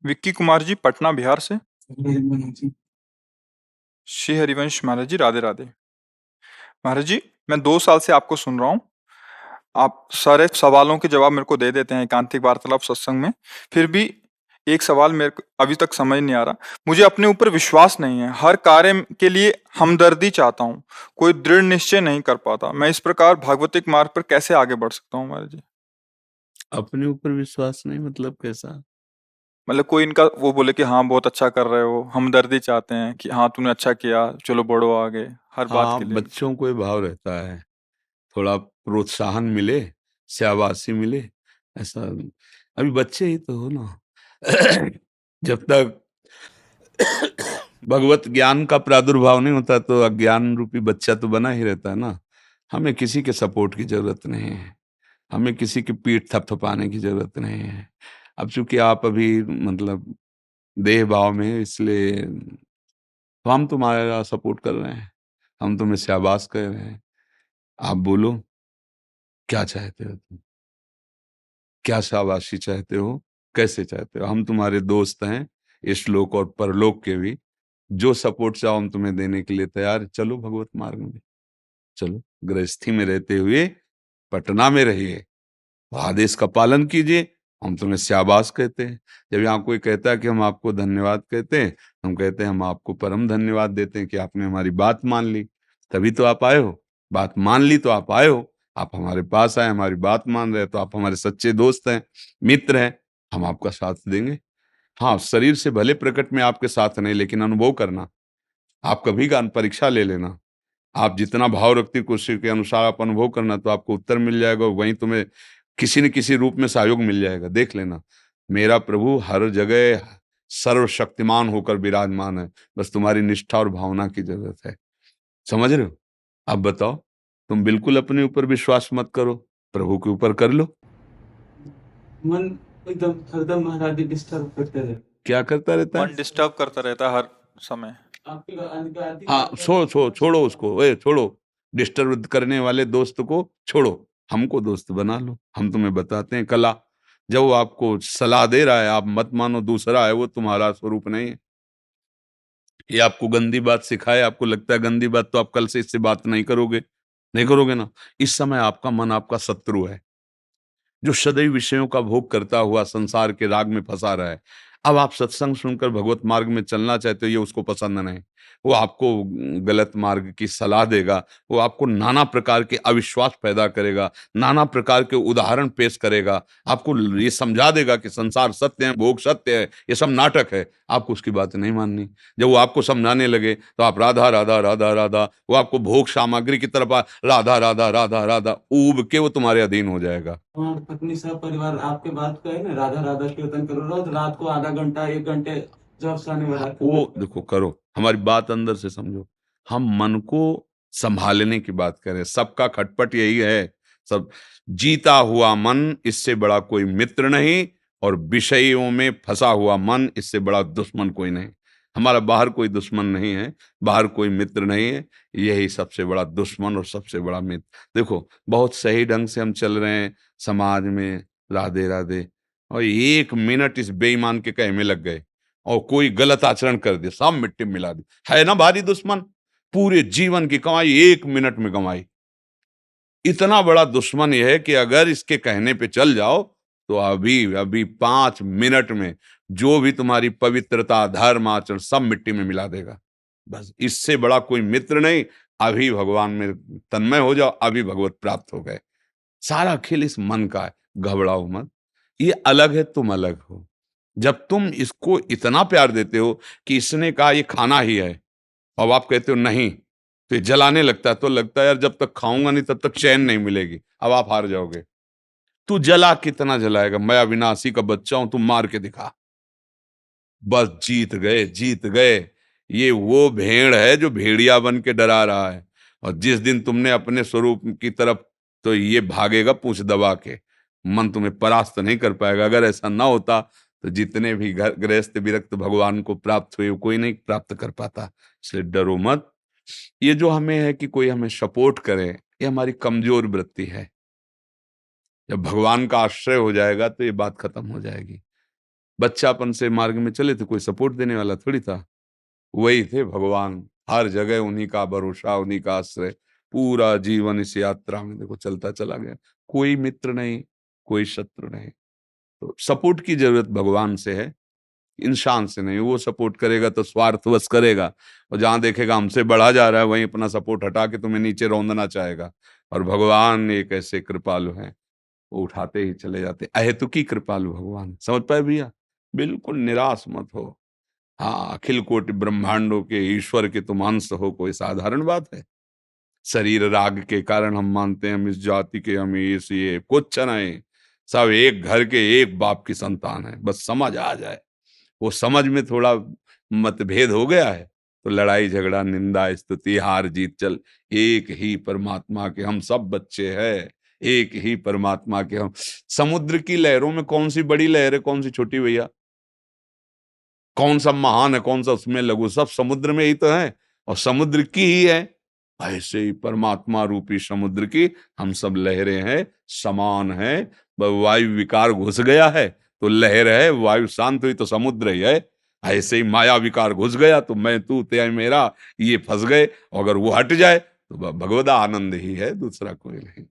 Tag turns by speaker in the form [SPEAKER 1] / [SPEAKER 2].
[SPEAKER 1] विक्की कुमार जी, पटना बिहार से।
[SPEAKER 2] जी।
[SPEAKER 1] श्री हरिवंश महाराज जी, राधे राधे। महाराज जी, मैं 2 साल से आपको सुन रहा हूँ। आप सारे सवालों के जवाब मेरे को दे देते हैं एकांतिक वार्तालाप सत्संग में। फिर भी एक सवाल मेरे को अभी तक समझ नहीं आ रहा। मुझे अपने ऊपर विश्वास नहीं है। हर कार्य के लिए हमदर्दी चाहता हूँ, कोई दृढ़ निश्चय नहीं कर पाता। मैं इस प्रकार भागवतिक मार्ग पर कैसे आगे बढ़ सकता हूँ महाराज जी?
[SPEAKER 2] अपने ऊपर विश्वास नहीं मतलब कैसा?
[SPEAKER 1] मतलब कोई इनका वो बोले कि हाँ बहुत अच्छा कर रहे हो, हमदर्दी चाहते हैं कि हाँ तूने अच्छा किया, चलो बढ़ो आगे, हर बात
[SPEAKER 2] हाँ,
[SPEAKER 1] के लिए।
[SPEAKER 2] बच्चों को ये भाव रहता है, थोड़ा प्रोत्साहन मिले, शाबाशी मिले, ऐसा। अभी बच्चे ही तो हो ना। जब तक भगवत ज्ञान का प्रादुर्भाव नहीं होता तो अज्ञान रूपी बच्चा तो बना ही रहता है ना। हमें किसी के सपोर्ट की जरूरत नहीं है, हमें किसी की पीठ थपथपाने की जरूरत नहीं है। अब चूंकि आप अभी मतलब देह भाव में हैं, इसलिए तो हम तुम्हारा सपोर्ट कर रहे हैं, हम तुम्हें शाबाश कर रहे हैं। आप बोलो, क्या चाहते हो तुम? क्या शाबाशी चाहते हो? कैसे चाहते हो? हम तुम्हारे दोस्त हैं, इस लोक और परलोक के भी। जो सपोर्ट चाहो हम तुम्हें देने के लिए तैयार हैं। चलो भगवत मार्ग में चलो, गृहस्थी में रहते हुए पटना में रहिए, आदेश का पालन कीजिए, हम तुम्हें शाबाश कहते हैं। जब यहाँ कोई कहता है कि हम आपको धन्यवाद कहते हैं, हम कहते हैं हम आपको परम धन्यवाद देते हैं कि आपने हमारी बात मान ली, तभी तो आप आए हो। बात मान ली तो आप आए हो, आप हमारे पास आए, हमारी बात मान रहे, तो आप हमारे सच्चे दोस्त हैं, मित्र हैं, हम आपका साथ देंगे। हाँ, शरीर से भले प्रकट में आपके साथ नहीं, लेकिन अनुभव करना, आप कभी का परीक्षा ले लेना। आप जितना भाव रखती कुर्सी के अनुसार आप अनुभव करना, तो आपको उत्तर मिल जाएगा, वहीं तुम्हें किसी न किसी रूप में सहयोग मिल जाएगा। देख लेना, मेरा प्रभु हर जगह सर्वशक्तिमान होकर विराजमान है, बस तुम्हारी निष्ठा और भावना की जरूरत है। समझ रहे हो? अब बताओ, तुम बिल्कुल अपने ऊपर विश्वास मत करो, प्रभु के ऊपर कर लो।
[SPEAKER 3] मन एकदम हरदम महाराज डिस्टर्ब करते रहे।
[SPEAKER 2] क्या करता रहता
[SPEAKER 1] मन
[SPEAKER 2] है?
[SPEAKER 1] डिस्टर्ब करता रहता है हर समय।
[SPEAKER 2] हाँ, छोड़ो उसको, छोड़ो, डिस्टर्ब करने वाले दोस्त को छोड़ो, हमको दोस्त बना लो। हम तुम्हें बताते हैं कला, जब वो आपको सलाह दे रहा है, आप मत मानो, दूसरा है, वो तुम्हारा स्वरूप नहीं है। ये आपको गंदी बात सिखाए, आपको लगता है गंदी बात, तो आप कल से इससे बात नहीं करोगे, नहीं करोगे ना। इस समय आपका मन आपका शत्रु है, जो सदैव विषयों का भोग करता हुआ संसार के राग में फंसा रहा है। अब आप सत्संग सुनकर भगवत मार्ग में चलना चाहते हो, ये उसको पसंद नहीं। वो आपको गलत मार्ग की सलाह देगा, वो आपको नाना प्रकार के अविश्वास पैदा करेगा, नाना प्रकार के उदाहरण पेश करेगा, आपको ये समझा देगा कि संसार सत्य है, भोग सत्य है, ये सब नाटक है। आपको उसकी बात नहीं माननी। जब वो आपको समझाने लगे तो आप राधा राधा राधा राधा, वो आपको भोग सामग्री की तरफ राधा राधा राधा राधा ऊब के वो तुम्हारे अधीन हो जाएगा।
[SPEAKER 3] हमारे पत्नी सब परिवार आपके बात का है ना, राधा राधा कीर्तन करो रोज रात को आधा घंटा 1 घंटे जब साने वाला
[SPEAKER 2] वो देखो करो, हमारी बात अंदर से समझो। हम मन को संभालने की बात करें, सबका खटपट यही है। सब जीता हुआ मन, इससे बड़ा कोई मित्र नहीं, और विषयों में फंसा हुआ मन, इससे बड़ा दुश्मन कोई नहीं। हमारा बाहर कोई दुश्मन नहीं है, बाहर कोई मित्र नहीं है, यही सबसे बड़ा दुश्मन और सबसे बड़ा मित्र। देखो, बहुत सही ढंग से हम चल रहे हैं समाज में, राधे राधे, और 1 मिनट इस बेईमान के कहे में लग गए और कोई गलत आचरण कर दे, सब मिट्टी में मिला दे। है ना भारी दुश्मन, पूरे जीवन की कमाई 1 मिनट में कमाई। इतना बड़ा दुश्मन यह है कि अगर इसके कहने पे चल जाओ तो अभी अभी 5 मिनट में जो भी तुम्हारी पवित्रता, धर्म, आचरण सब मिट्टी में मिला देगा। बस इससे बड़ा कोई मित्र नहीं। अभी भगवान में तन्मय हो जाओ, अभी भगवत प्राप्त हो गए। सारा खेल इस मन का है, घबराओ मत। ये अलग है, तुम अलग हो। जब तुम इसको इतना प्यार देते हो कि इसने कहा ये खाना ही है, और आप कहते हो नहीं, तो ये जलाने लगता है, तो लगता है यार जब तक खाऊंगा नहीं तब तक चैन नहीं मिलेगी। अब आप हार जाओगे। तू जला कितना जलाएगा, मैं अविनाशी का बच्चा हूं, तू मार के दिखा। बस जीत गए, जीत गए। ये वो भेड़ है जो भेड़िया बन के डरा रहा है, और जिस दिन तुमने अपने स्वरूप की तरफ, तो ये भागेगा पूंछ दबा के। मन तुम्हें परास्त नहीं कर पाएगा। अगर ऐसा ना होता तो जितने भी घर गृहस्थ विरक्त भगवान को प्राप्त हुए, कोई नहीं प्राप्त कर पाता। इसलिए डरो मत। ये जो हमें है कि कोई हमें सपोर्ट करे, ये हमारी कमजोर वृत्ति है। जब भगवान का आश्रय हो जाएगा तो ये बात खत्म हो जाएगी। बच्चापन से मार्ग में चले थे, कोई सपोर्ट देने वाला थोड़ी था। वही थे भगवान, हर जगह उन्हीं का भरोसा, उन्हीं का आश्रय। पूरा जीवन इस यात्रा में देखो चलता चला गया, कोई मित्र नहीं, कोई शत्रु नहीं। तो सपोर्ट की जरूरत भगवान से है, इंसान से नहीं। वो सपोर्ट करेगा तो स्वार्थवश करेगा, और जहां देखेगा हमसे बढ़ा जा रहा है वहीं अपना सपोर्ट हटा के तुम्हें नीचे रौंदना चाहेगा। और भगवान एक ऐसे कृपालु हैं, वो उठाते ही चले जाते। अहेतुकी कृपालु भगवान, समझ पाए भैया? बिल्कुल निराश मत हो। हाँ, अखिल कोटि ब्रह्मांडों के ईश्वर के तुम अंश हो, कोई साधारण बात है? शरीर राग के कारण हम मानते हैं हम इस जाति के, हम ये कुछ नहीं। सब एक घर के एक बाप की संतान है, बस समझ आ जाए। वो समझ में थोड़ा मतभेद हो गया है तो लड़ाई झगड़ा निंदा स्तुति हार जीत चल। एक ही परमात्मा के हम सब बच्चे हैं, एक ही परमात्मा के हम। समुद्र की लहरों में कौन सी बड़ी लहर है, कौन सी छोटी भैया? कौन सा महान है, कौन सा उसमें लघु? सब समुद्र में ही तो है, और समुद्र की ही है। ऐसे ही परमात्मा रूपी समुद्र की हम सब लहरें हैं, समान है। वायु विकार घुस गया है तो लहर है, वायु शांत हुई तो समुद्र ही है। ऐसे ही माया विकार घुस गया तो मैं तू ते मेरा, ये फंस गए। अगर वो हट जाए तो भगवदा आनंद ही है, दूसरा कोई नहीं।